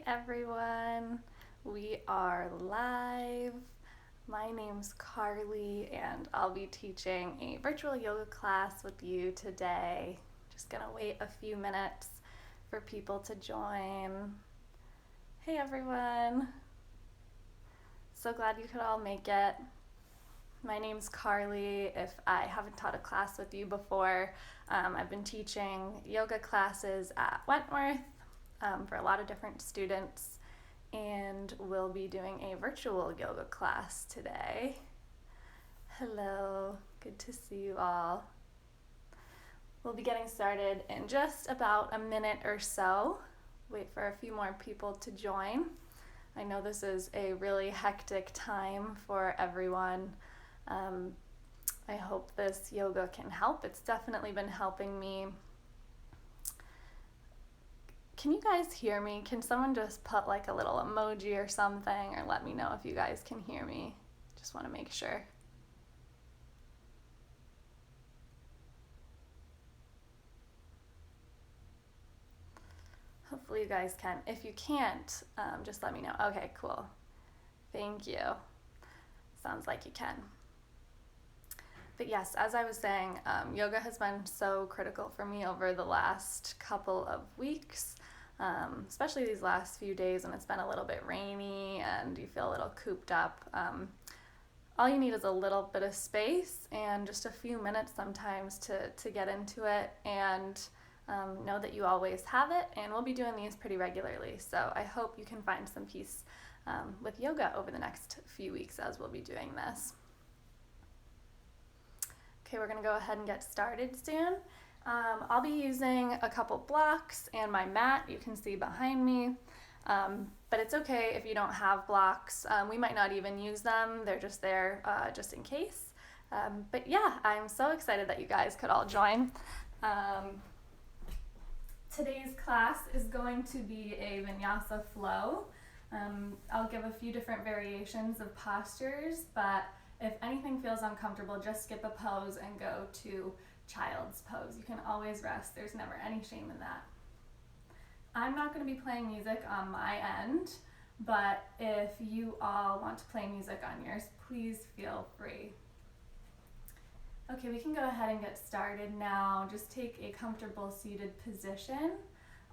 everyone. We are live. My name's Carly, and I'll be teaching a virtual yoga class with you today. Just gonna wait a few minutes for people to join. Hey everyone. So glad you could all make it. My name's Carly. If I haven't taught a class with you before, I've been teaching yoga classes at Wentworth for a lot of different students, and we'll be doing a virtual yoga class today. Hello, good to see you all. We'll be getting started in just about a minute or so. Wait for a few more people to join. I know this is a really hectic time for everyone. I hope this yoga can help. It's definitely been helping me. Can you guys hear me? Can someone just put like a little emoji or something, or let me know if you guys can hear me? Just want to make sure. Hopefully you guys can. If you can't, just let me know. Okay, cool. Thank you. Sounds like you can. But yes, as I was saying, yoga has been so critical for me over the last couple of weeks, especially these last few days when it's been a little bit rainy and you feel a little cooped up. All you need is a little bit of space and just a few minutes sometimes to get into it, and know that you always have it, and we'll be doing these pretty regularly. So I hope you can find some peace with yoga over the next few weeks as we'll be doing this. Okay, we're gonna go ahead and get started soon. I'll be using a couple blocks and my mat you can see behind me, but it's okay if you don't have blocks. We might not even use them, they're just there just in case. But yeah, I'm so excited that you guys could all join. Today's class is going to be a Vinyasa flow. I'll give a few different variations of postures, but if anything feels uncomfortable, just skip a pose and go to child's pose. You can always rest. There's never any shame in that. I'm not going to be playing music on my end, but if you all want to play music on yours, please feel free. Okay, we can go ahead and get started now. Just take a comfortable seated position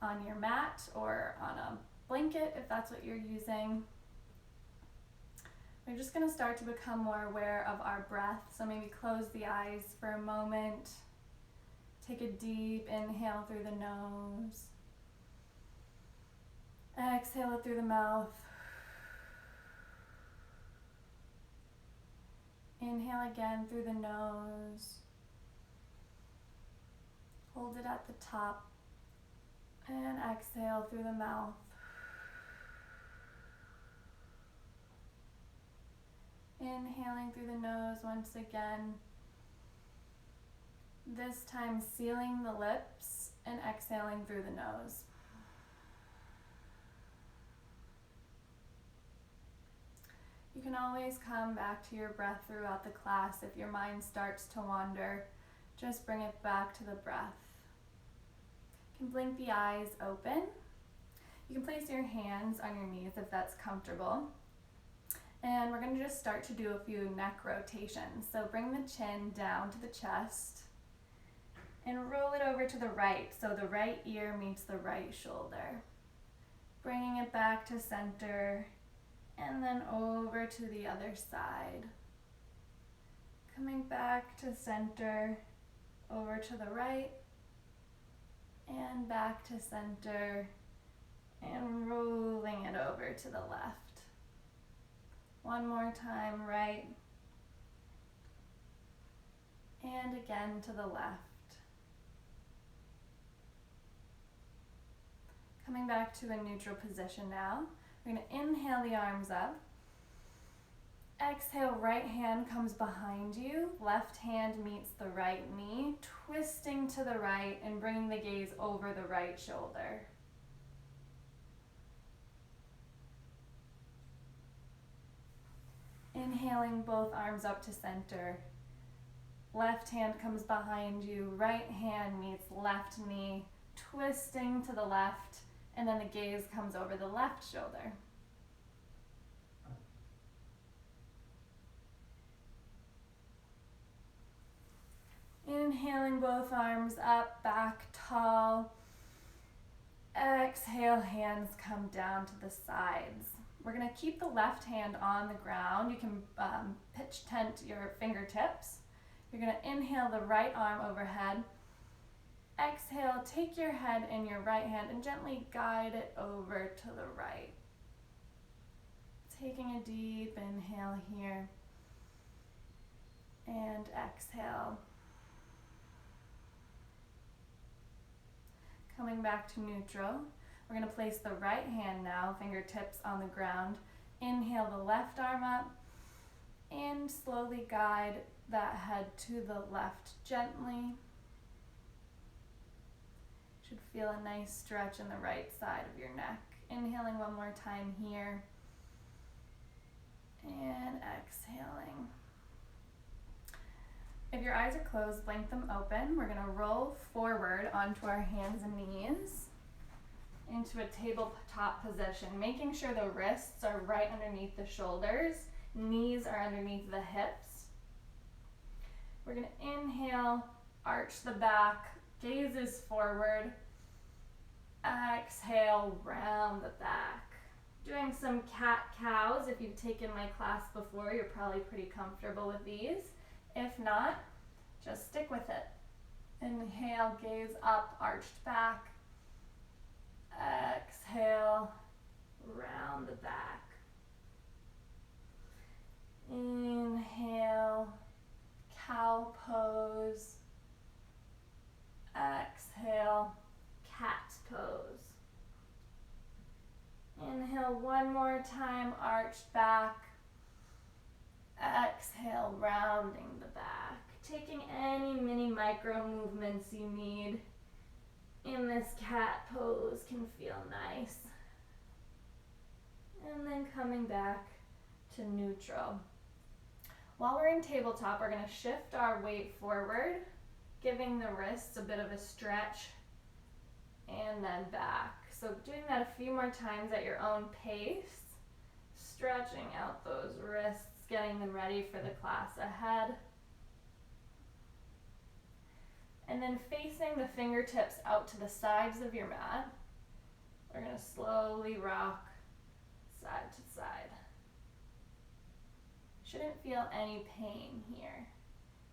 on your mat or on a blanket if that's what you're using. We're just going to start to become more aware of our breath, so maybe close the eyes for a moment. Take a deep inhale through the nose. Exhale it through the mouth. Inhale again through the nose. Hold it at the top. And exhale through the mouth. Inhaling through the nose once again. This time sealing the lips and exhaling through the nose. You can always come back to your breath throughout the class. If your mind starts to wander, just bring it back to the breath. You can blink the eyes open. You can place your hands on your knees if that's comfortable. And we're going to just start to do a few neck rotations. So bring the chin down to the chest and roll it over to the right, so the right ear meets the right shoulder. Bringing it back to center and then over to the other side. Coming back to center, over to the right, and back to center, and rolling it over to the left. One more time, right, and again to the left. Coming back to a neutral position now. We're going to inhale the arms up. Exhale, right hand comes behind you. Left hand meets the right knee, twisting to the right and bringing the gaze over the right shoulder. Inhaling both arms up to center. Left hand comes behind you. Right hand meets left knee, twisting to the left And then the gaze comes over the left shoulder. Inhaling both arms up, back tall. Exhale, hands come down to the sides. We're going to keep the left hand on the ground. You can pitch tent your fingertips. You're going to inhale the right arm overhead. Exhale, take your head in your right hand and gently guide it over to the right. Taking a deep inhale here. And exhale. Coming back to neutral, we're going to place the right hand now, fingertips on the ground. Inhale the left arm up and slowly guide that head to the left gently. Should feel a nice stretch in the right side of your neck. Inhaling one more time here and exhaling. If your eyes are closed, blink them open. We're going to roll forward onto our hands and knees into a tabletop position, making sure the wrists are right underneath the shoulders, knees are underneath the hips. We're going to inhale, arch the back, gaze is forward. Exhale, round the back. Doing some cat-cows. If you've taken my class before, you're probably pretty comfortable with these. If not, just stick with it. Inhale, gaze up, arched back. Exhale, round the back. Inhale, cow pose. Exhale, cat pose. Inhale one more time, arched back. Exhale, rounding the back. Taking any mini micro movements you need in this cat pose can feel nice. And then coming back to neutral. While we're in tabletop, we're going to shift our weight forward, giving the wrists a bit of a stretch, and then back. So doing that a few more times at your own pace, stretching out those wrists, getting them ready for the class ahead. And then facing the fingertips out to the sides of your mat, we're going to slowly rock side to side. Shouldn't feel any pain here.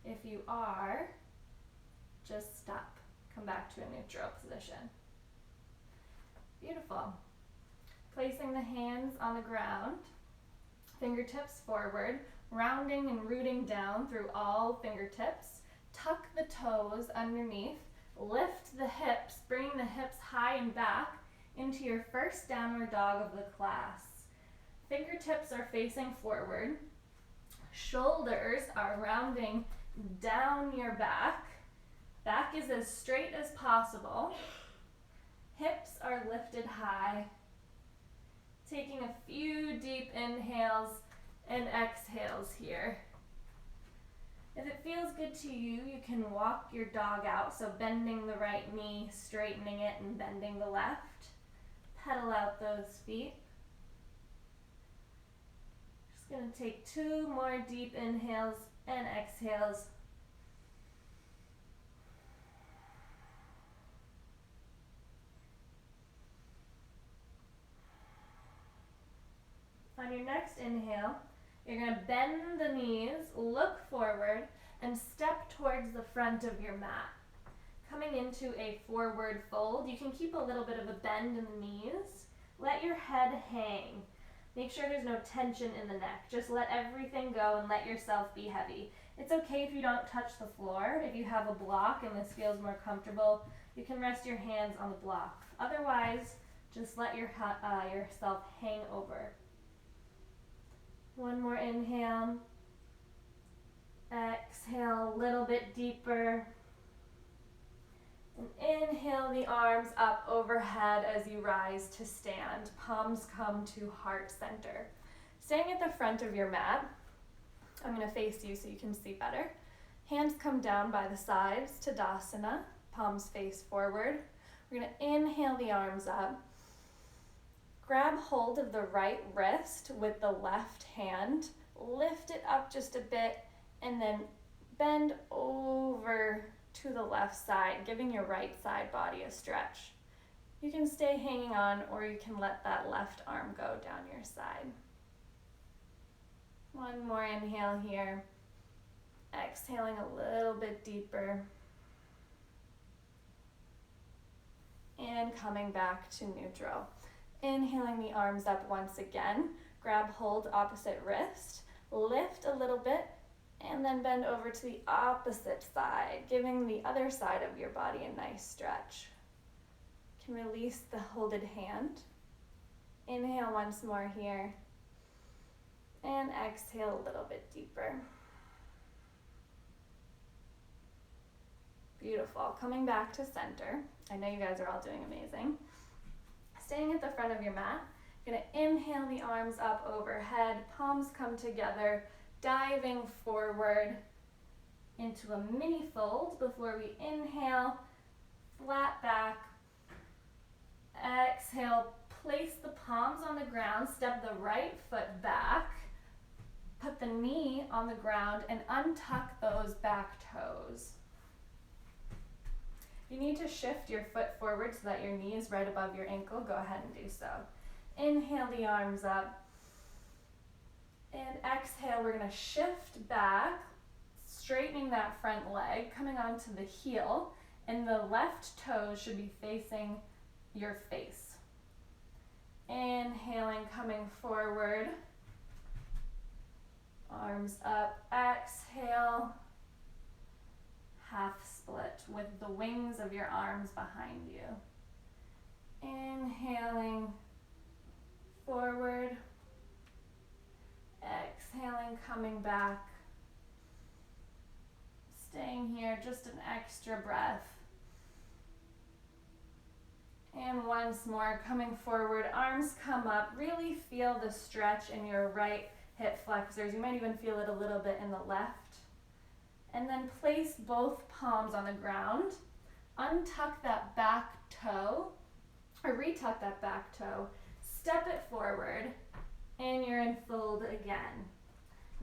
If you are, just stop. Come back to a neutral position. Beautiful. Placing the hands on the ground, fingertips forward, rounding and rooting down through all fingertips. Tuck the toes underneath, lift the hips, bring the hips high and back into your first downward dog of the class. Fingertips are facing forward, shoulders are rounding down your back. Back is as straight as possible. Hips are lifted high. Taking a few deep inhales and exhales here. If it feels good to you, you can walk your dog out, so bending the right knee, straightening it, and bending the left. Pedal out those feet. Just going to take 2 more deep inhales and exhales. On your next inhale, you're going to bend the knees, look forward, and step towards the front of your mat. Coming into a forward fold, you can keep a little bit of a bend in the knees. Let your head hang. Make sure there's no tension in the neck. Just let everything go and let yourself be heavy. It's okay if you don't touch the floor. If you have a block and this feels more comfortable, you can rest your hands on the block. Otherwise, just let yourself hang over. One more inhale. Exhale a little bit deeper. And inhale the arms up overhead as you rise to stand. Palms come to heart center. Staying at the front of your mat, I'm going to face you so you can see better. Hands come down by the sides, Tadasana. Palms face forward. We're going to inhale the arms up. grab hold of the right wrist with the left hand, lift it up just a bit, and then bend over to the left side, giving your right side body a stretch. You can stay hanging on, or you can let that left arm go down your side. One more inhale here. Exhaling a little bit deeper. And coming back to neutral. Inhaling the arms up once again. Grab hold opposite wrist. Lift a little bit, and then bend over to the opposite side, giving the other side of your body a nice stretch. You can release the holded hand. Inhale once more here. And exhale a little bit deeper. Beautiful. Coming back to center. I know you guys are all doing amazing. Staying at the front of your mat, you're going to inhale the arms up overhead, palms come together, diving forward into a mini fold before we inhale, flat back. Exhale, place the palms on the ground, step the right foot back, put the knee on the ground, and untuck those back toes. You need to shift your foot forward so that your knee is right above your ankle. Go ahead and do so. Inhale the arms up. And exhale, we're going to shift back, straightening that front leg, coming onto the heel, and the left toe should be facing your face. Inhaling, coming forward. Arms up, exhale. Half split with the wings of your arms behind you. Inhaling forward. Exhaling, coming back. Staying here, just an extra breath. And once more, coming forward, arms come up. Really feel the stretch in your right hip flexors. You might even feel it a little bit in the left. And then place both palms on the ground. Untuck that back toe, or retuck that back toe. Step it forward, and you're in fold again.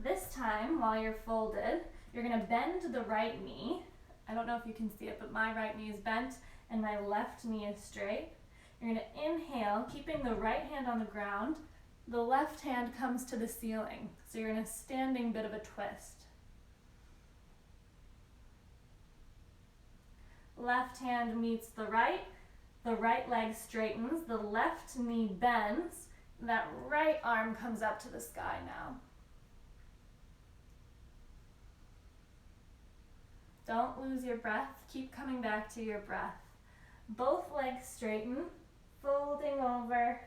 This time, while you're folded, you're going to bend the right knee. I don't know if you can see it, but my right knee is bent, and my left knee is straight. You're going to inhale, keeping the right hand on the ground. The left hand comes to the ceiling, so you're in a standing bit of a twist. Left hand meets the right leg straightens, the left knee bends, that right arm comes up to the sky now. Don't lose your breath, keep coming back to your breath. Both legs straighten, folding over.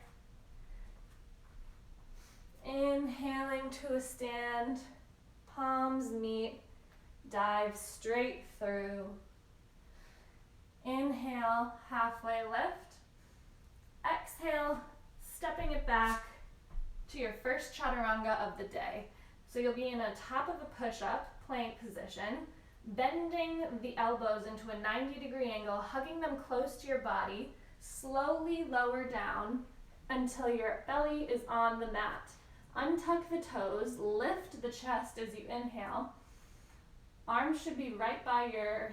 Inhaling to a stand, palms meet, dive straight through. Inhale, halfway lift. Exhale, stepping it back to your first chaturanga of the day. So you'll be in a top of a push-up, plank position, bending the elbows into a 90-degree angle, hugging them close to your body, slowly lower down until your belly is on the mat. Untuck the toes, lift the chest as you inhale. Hands should be right by your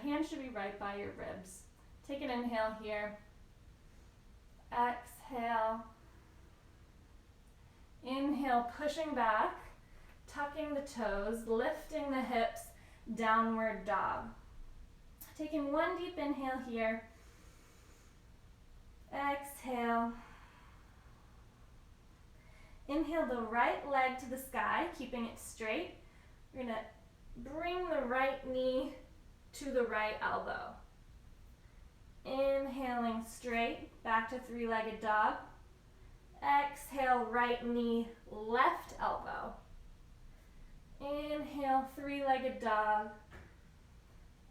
ribs. Take an inhale here. Exhale. Inhale, pushing back, tucking the toes, lifting the hips, downward dog. Taking one deep inhale here. Exhale. Inhale the right leg to the sky, keeping it straight. You're going to bring the right knee to the right elbow. Inhaling straight, back to three-legged dog. Exhale, right knee, left elbow. Inhale, three-legged dog.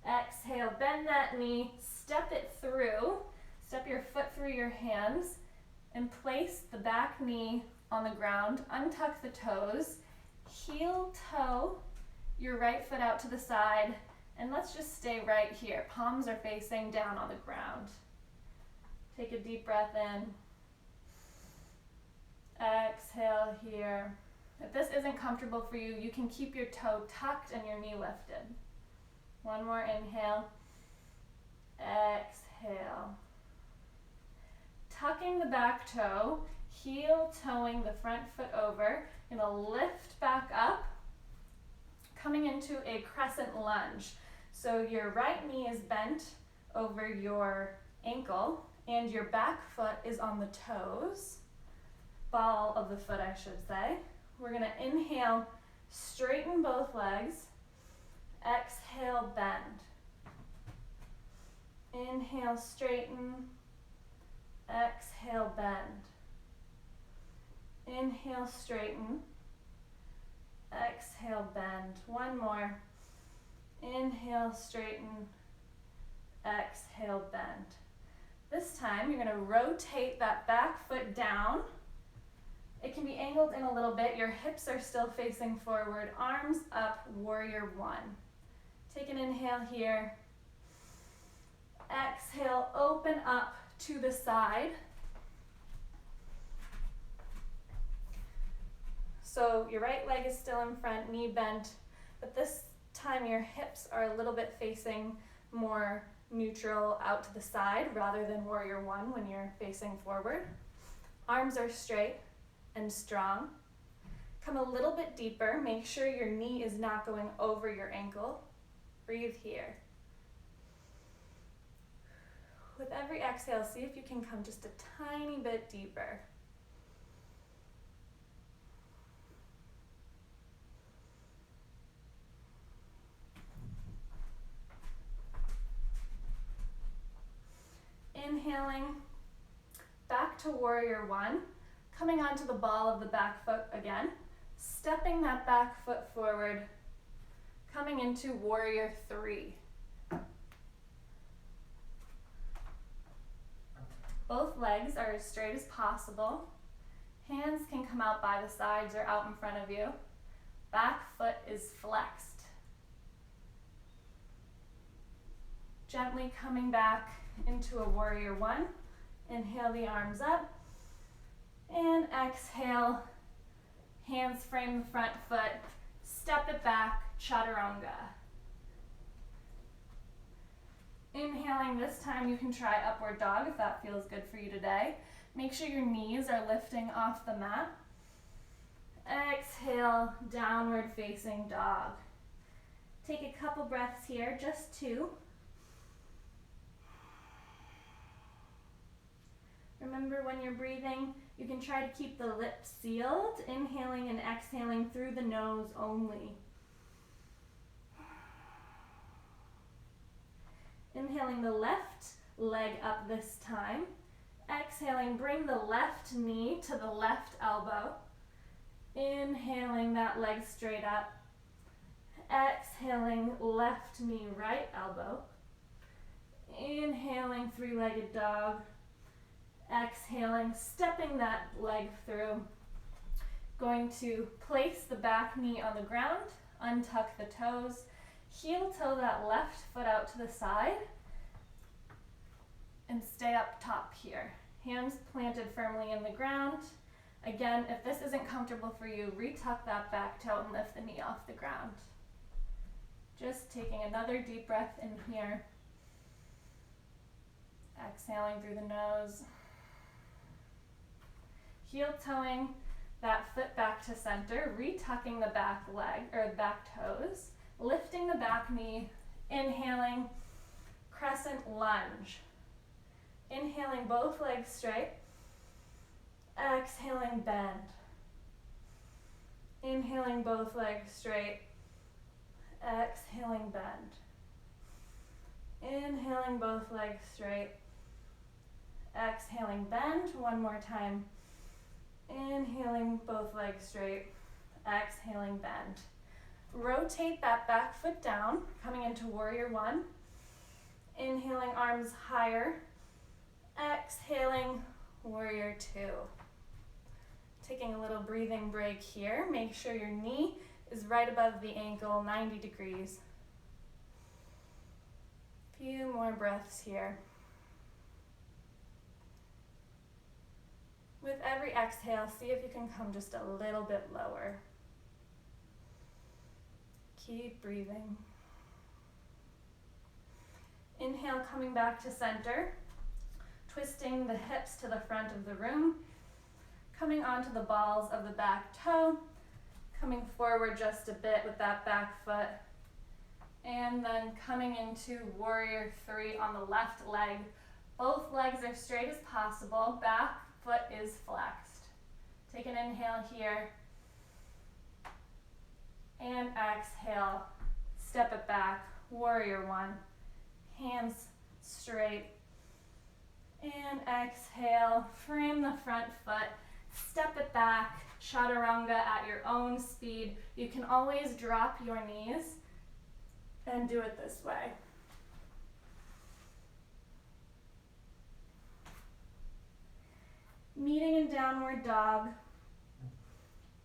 Exhale, bend that knee, step it through. Step your foot through your hands and place the back knee on the ground. Untuck the toes. Heel toe your right foot out to the side. And let's just stay right here. Palms are facing down on the ground. Take a deep breath in. here. If this isn't comfortable for you, you can keep your toe tucked and your knee lifted. One more inhale. Exhale. Tucking the back toe, heel toeing the front foot over. You're going to lift back up, coming into a crescent lunge. So your right knee is bent over your ankle and your back foot is on the toes. Ball of the foot, I should say. We're going to inhale, straighten both legs. Exhale, bend. Inhale, straighten. Exhale, bend. Inhale, straighten. Exhale, bend. One more. Inhale, straighten. Exhale, bend. This time you're going to rotate that back foot down. It can be angled in a little bit. Your hips are still facing forward. Arms up, warrior one. Take an inhale here. Exhale, open up to the side. So your right leg is still in front, knee bent, but this time your hips are a little bit facing more neutral out to the side rather than warrior one when you're facing forward. Arms are straight and strong. Come a little bit deeper. Make sure your knee is not going over your ankle. Breathe here. With every exhale, see if you can come just a tiny bit deeper. Inhaling, back to warrior one, coming onto the ball of the back foot again, stepping that back foot forward, coming into warrior three. Both legs are as straight as possible. Hands can come out by the sides or out in front of you. Back foot is flexed. Gently coming back into a warrior one. Inhale the arms up. And exhale, hands frame the front foot. Step it back, chaturanga. Inhaling, this time you can try upward dog if that feels good for you today. Make sure your knees are lifting off the mat. Exhale, downward facing dog. Take a couple breaths here, just two. Remember, when you're breathing, you can try to keep the lips sealed, inhaling and exhaling through the nose only. Inhaling the left leg up this time. Exhaling, bring the left knee to the left elbow. Inhaling that leg straight up. Exhaling, left knee, right elbow. Inhaling, three-legged dog. Exhaling, stepping that leg through. Going to place the back knee on the ground, untuck the toes, heel toe that left foot out to the side, and stay up top here. Hands planted firmly in the ground. Again, if this isn't comfortable for you, retuck that back toe and lift the knee off the ground. Just taking another deep breath in here. Exhaling through the nose. Heel toeing that foot back to center, retucking the back leg or back toes, lifting the back knee, inhaling, crescent lunge. Inhaling both legs straight, exhaling bend. Inhaling both legs straight, exhaling bend. Inhaling both legs straight, exhaling bend. One more time. Inhaling both legs straight, exhaling bend. Rotate that back foot down, coming into warrior one. Inhaling, arms higher. Exhaling, warrior two. Taking a little breathing break here. Make sure your knee is right above the ankle, 90 degrees. Few more breaths here. With every every exhale, see if you can come just a little bit lower. Keep breathing. Inhale, coming back to center, twisting the hips to the front of the room, coming onto the balls of the back toe, coming forward just a bit with that back foot, and then coming into warrior three on the left leg. Both legs are straight as possible, back foot is flexed. Take an inhale here, and exhale, step it back, warrior one, hands straight, and exhale, frame the front foot, step it back, chaturanga at your own speed. You can always drop your knees and do it this way. Meeting in downward dog,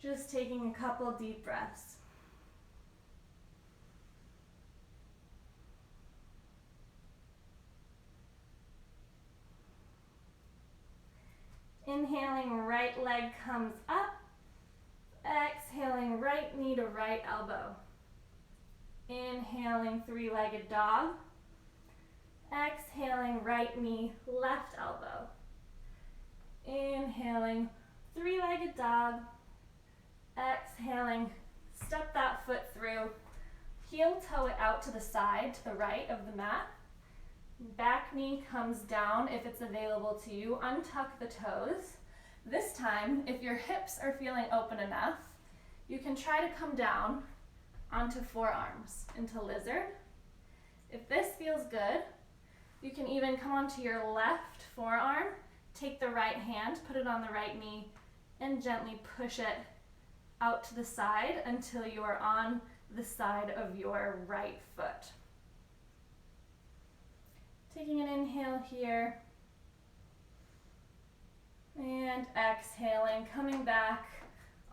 just taking a couple deep breaths. Inhaling, right leg comes up. Exhaling, right knee to right elbow. Inhaling, three-legged dog. Exhaling, right knee, left elbow. Inhaling, three-legged dog. Exhaling, step that foot through. Heel toe it out to the side, to the right of the mat. Back knee comes down if it's available to you. Untuck the toes. This time, if your hips are feeling open enough, you can try to come down onto forearms, into lizard. If this feels good, you can even come onto your left forearm, take the right hand, put it on the right knee, and gently push it out to the side until you are on the side of your right foot. Taking an inhale here, and exhaling, coming back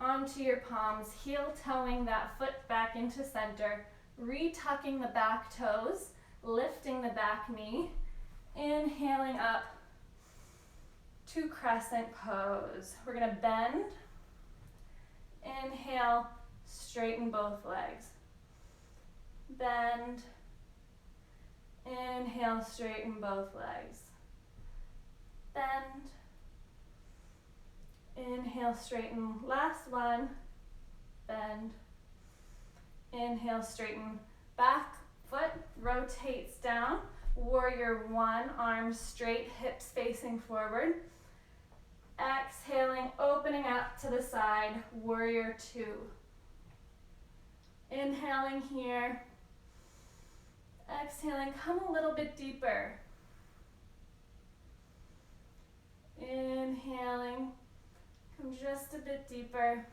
onto your palms, heel toeing that foot back into center, retucking the back toes, lifting the back knee, inhaling up to crescent pose. We're gonna bend, inhale, straighten both legs, bend, inhale, straighten both legs. Bend. Inhale, straighten. Last one. Bend. Inhale, straighten. Back foot rotates down. Warrior one, arms straight, hips facing forward. Exhaling, opening up to the side, warrior two. Inhaling here. Exhaling, come a little bit deeper. Inhaling, come just a bit deeper.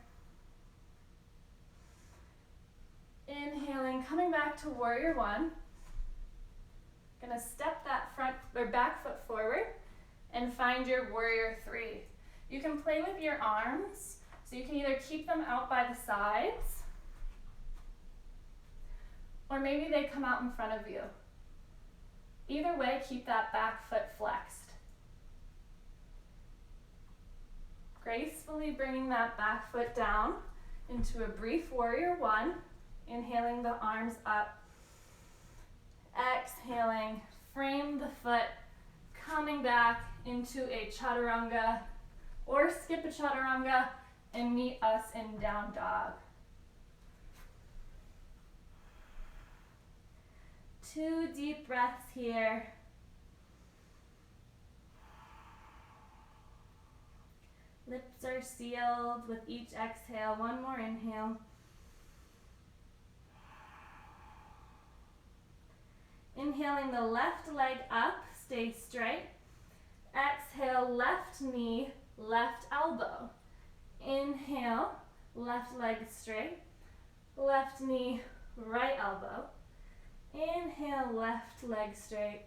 Inhaling, coming back to warrior one. Gonna step that front or back foot forward and find your warrior three. You can play with your arms, so you can either keep them out by the sides, or maybe they come out in front of you. Either way, keep that back foot flexed. Gracefully bringing that back foot down into a brief warrior one. Inhaling the arms up. Exhaling, frame the foot, coming back into a chaturanga, or skip a chaturanga and meet us in down dog. 2 deep breaths here. Lips are sealed with each exhale. One more inhale. Inhaling the left leg up, stay straight. Exhale, left knee, left elbow. Inhale, left leg straight. Left knee, right elbow. Inhale, left leg straight.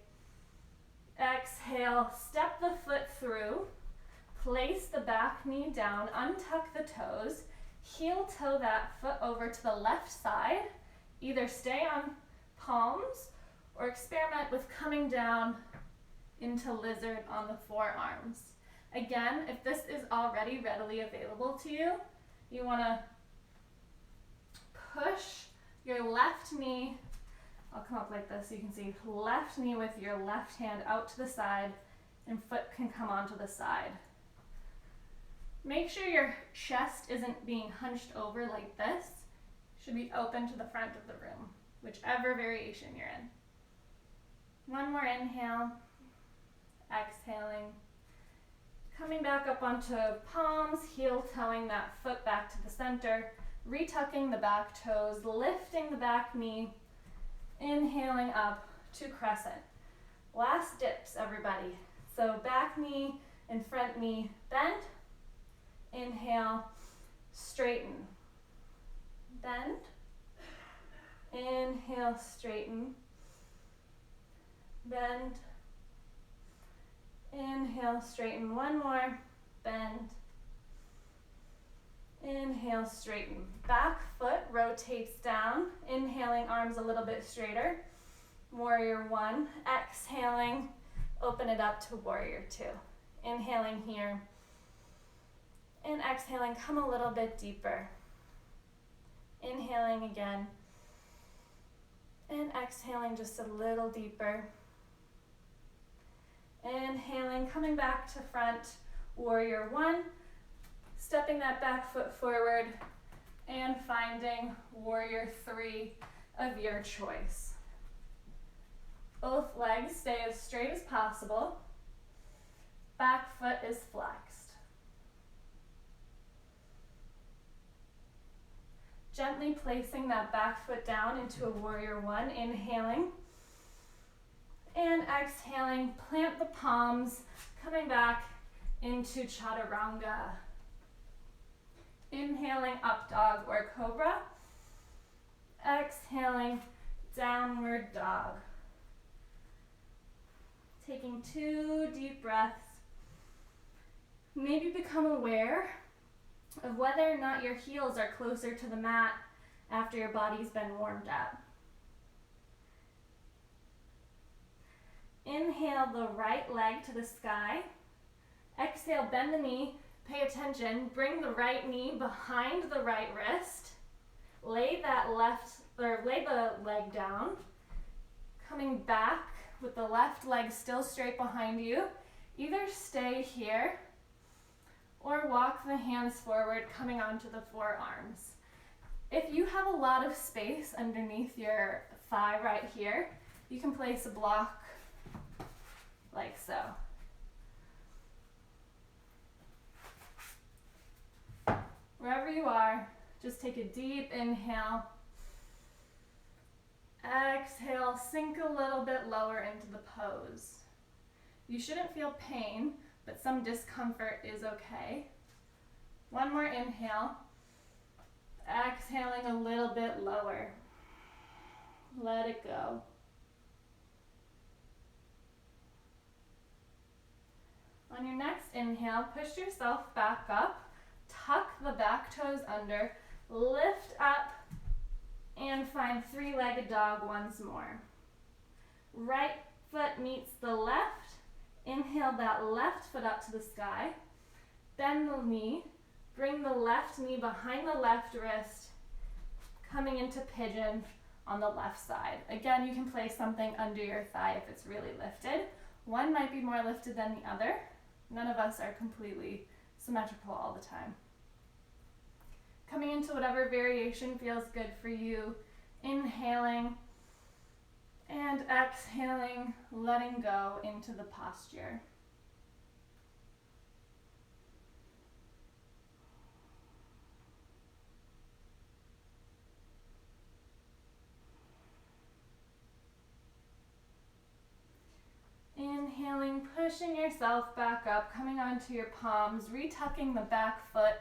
Exhale, step the foot through. Place the back knee down, untuck the toes. Heel toe that foot over to the left side. Either stay on palms or experiment with coming down into lizard on the forearms. Again, if this is already readily available to you, you want to push your left knee. I'll come up like this so you can see left knee with your left hand out to the side, and foot can come onto the side. Make sure your chest isn't being hunched over like this. It should be open to the front of the room, whichever variation you're in. One more inhale, exhaling. Coming back up onto palms, heel toeing that foot back to the center, retucking the back toes, lifting the back knee, inhaling up to crescent. Last dips, everybody. So back knee and front knee bend. Inhale, straighten. Bend. Inhale, straighten. Bend. Inhale, straighten. One more. Bend. Inhale, straighten. Back foot rotates down. Inhaling, arms a little bit straighter. Warrior one. Exhaling, open it up to warrior two. Inhaling here. And exhaling, come a little bit deeper. Inhaling again. And exhaling just a little deeper. Inhaling, coming back to front, warrior one. Stepping that back foot forward and finding warrior three of your choice. Both legs stay as straight as possible. Back foot is flexed. Gently placing that back foot down into a warrior one, inhaling. And exhaling, plant the palms, coming back into chaturanga. Inhaling, up dog or cobra. Exhaling, downward dog. Taking 2 deep breaths. Maybe become aware of whether or not your heels are closer to the mat after your body's been warmed up. Inhale the right leg to the sky. Exhale, bend the knee. Pay attention. Bring the right knee behind the right wrist. Lay the leg down. Coming back with the left leg still straight behind you. Either stay here or walk the hands forward, coming onto the forearms. If you have a lot of space underneath your thigh right here, you can place a block like so. Wherever you are, just take a deep inhale. Exhale, sink a little bit lower into the pose. You shouldn't feel pain, but some discomfort is okay. One more inhale. Exhaling a little bit lower. Let it go. On your next inhale, push yourself back up. Tuck the back toes under. Lift up and find 3-legged dog once more. Right foot meets the left. Inhale that left foot up to the sky. Bend the knee. Bring the left knee behind the left wrist. Coming into pigeon on the left side. Again, you can place something under your thigh if it's really lifted. One might be more lifted than the other. None of us are completely symmetrical all the time. Coming into whatever variation feels good for you. Inhaling and exhaling, letting go into the posture. Inhaling, pushing yourself back up, coming onto your palms, retucking the back foot,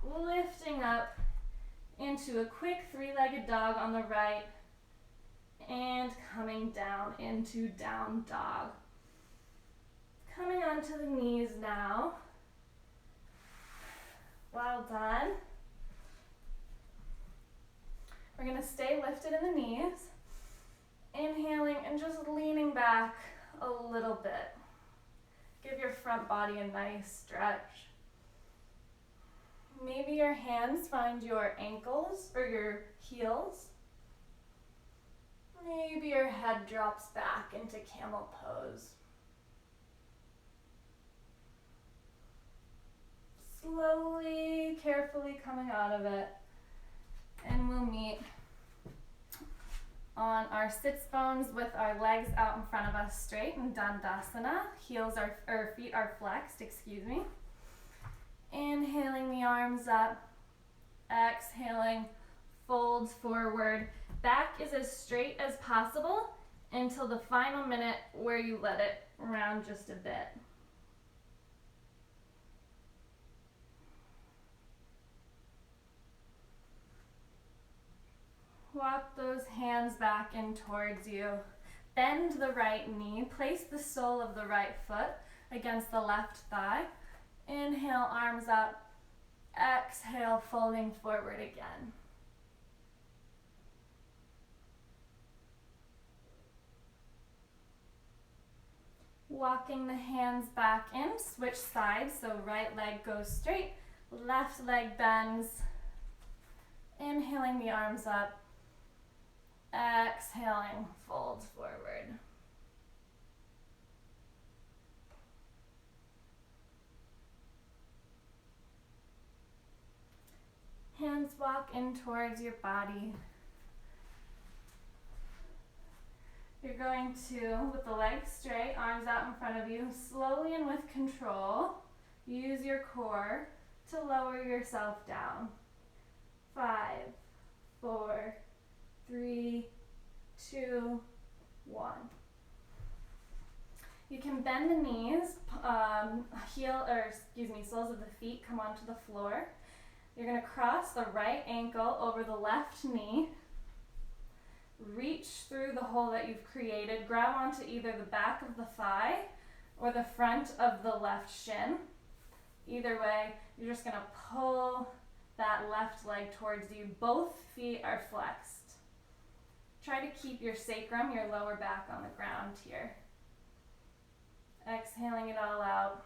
lifting up into a quick 3-legged dog on the right, and coming down into down dog. Coming onto the knees now. Well done. We're going to stay lifted in the knees. Inhaling and just leaning back a little bit. Give your front body a nice stretch. Maybe your hands find your ankles or your heels. Maybe your head drops back into camel pose. Slowly, carefully coming out of it. And we'll meet on our sits bones with our legs out in front of us straight in Dandasana. Feet are flexed, Inhaling the arms up. Exhaling, folds forward. Back is as straight as possible until the final minute where you let it round just a bit. Walk those hands back in towards you. Bend the right knee. Place the sole of the right foot against the left thigh. Inhale, arms up. Exhale, folding forward again. Walking the hands back in. Switch sides, so right leg goes straight, left leg bends. Inhaling the arms up. Exhaling, fold forward. Hands walk in towards your body. You're going to, with the legs straight, arms out in front of you, slowly and with control, use your core to lower yourself down. 5, 4, 3, 2, 1. You can bend the knees, soles of the feet come onto the floor. You're going to cross the right ankle over the left knee. Reach through the hole that you've created. Grab onto either the back of the thigh or the front of the left shin. Either way, you're just going to pull that left leg towards you. Both feet are flexed. Try to keep your sacrum, your lower back, on the ground here. Exhaling it all out.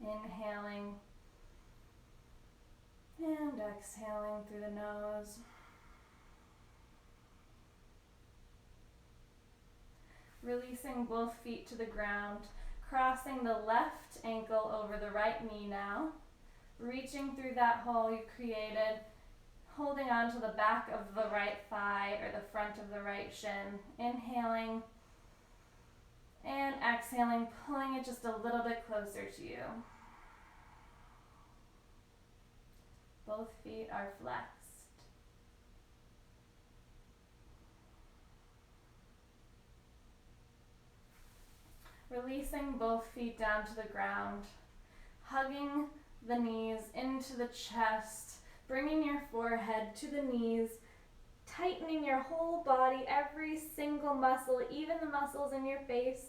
Inhaling and exhaling through the nose. Releasing both feet to the ground, crossing the left ankle over the right knee now. Reaching through that hole you created, holding on to the back of the right thigh or the front of the right shin. Inhaling and exhaling, pulling it just a little bit closer to you. Both feet are flexed. Releasing both feet down to the ground, hugging the knees into the chest, bringing your forehead to the knees, tightening your whole body, every single muscle, even the muscles in your face,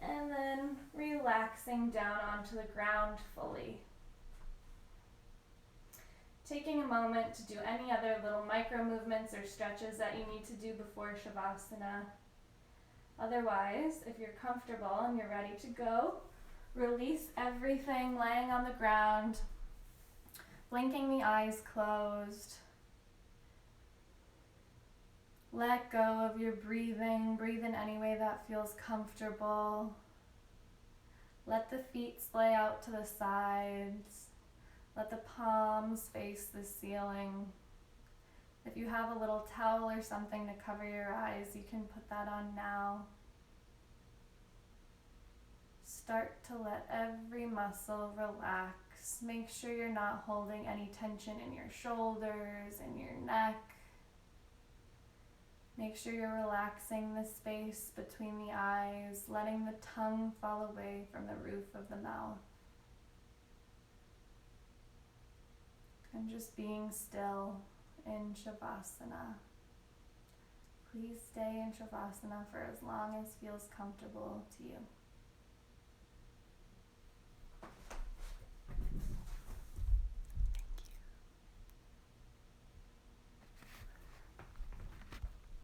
and then relaxing down onto the ground fully. Taking a moment to do any other little micro movements or stretches that you need to do before Shavasana. Otherwise, if you're comfortable and you're ready to go, release everything laying on the ground, blinking the eyes closed. Let go of your breathing. Breathe in any way that feels comfortable. Let the feet splay out to the sides. Let the palms face the ceiling. If you have a little towel or something to cover your eyes, you can put that on now. Start to let every muscle relax. Make sure you're not holding any tension in your shoulders and your neck. Make sure you're relaxing the space between the eyes, letting the tongue fall away from the roof of the mouth. And just being still in Shavasana. Please stay in Shavasana for as long as feels comfortable to you.